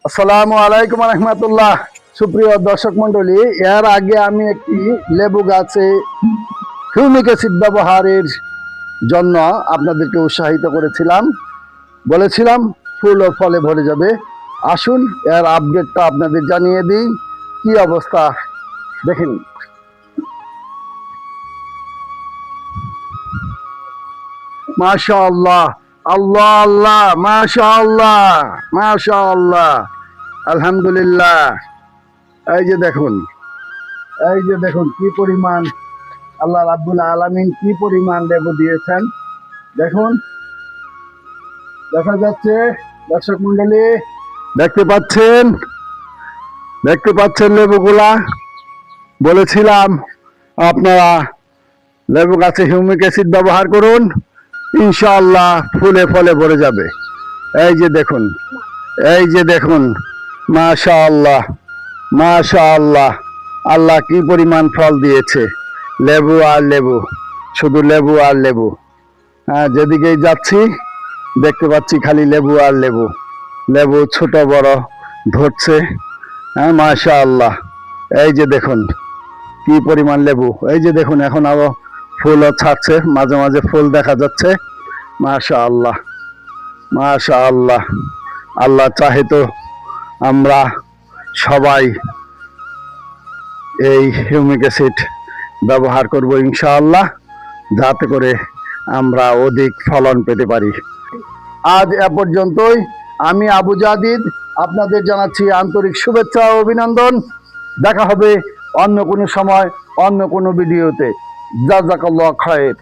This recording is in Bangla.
আসসালামু আলাইকুম রহমতুল্লাহ। সুপ্রিয় দর্শক মন্ডলী, এর আগে আমি একটি লেবু গাছে হিউমিক অ্যাসিড ব্যবহারের জন্য আপনাদেরকে উৎসাহিত করেছিলাম, বলেছিলাম ফুল ও ফলে ভরে যাবে। আসুন এর আপডেটটা আপনাদের জানিয়ে দিই, কি অবস্থা দেখেন। মাশাআল্লাহ, আল্লাহ আল্লাহ, মাশাআল্লাহ মাশাআল্লাহ, আলহামদুলিল্লাহ। এই যে দেখুন, এই যে দেখুন কি পরিমাণ আল্লাহ রাব্বুল আলামিন কি পরিমাণ লেবু দিয়েছেন দেখুন। দেখা যাচ্ছে দর্শক মন্ডলী, দেখতে পাচ্ছেন, দেখতে পাচ্ছেন লেবুগুলা। বলেছিলাম আপনারা লেবু গাছে হিউমিক অ্যাসিড ব্যবহার করুন, ইনশাআল্লাহ ফুলে ফলে ভরে যাবে। এই যে দেখুন, এই যে দেখুন, মাশাআল্লাহ মাশাআল্লাহ, আল্লাহ কি পরিমাণ ফল দিয়েছে। লেবু আর লেবু, শুধু লেবু আর লেবু। হ্যাঁ, যেদিকেই যাচ্ছি দেখতে পাচ্ছি খালি লেবু আর লেবু। লেবু ছোট বড় ধরছে। হ্যাঁ, মাশাআল্লাহ। এই যে দেখুন কি পরিমাণ লেবু। এই যে দেখুন এখন আরো ফুলও ছাড়ছে, মাঝে মাঝে ফুল দেখা যাচ্ছে। মাশাআল্লাহ মাশাআল্লাহ। আল্লাহ চাহে তো আমরা সবাই এই হিউমিক অ্যাসিড ব্যবহার করব ইনশাআল্লাহ, যাতে করে আমরা অধিক ফলন পেতে পারি। আজ এ পর্যন্তই। আমি আবু জাদিদ আপনাদের জানাচ্ছি আন্তরিক শুভেচ্ছা ও অভিনন্দন। দেখা হবে অন্য কোনো সময়, অন্য কোনো ভিডিওতে। জাযাকাল্লাহু খায়র।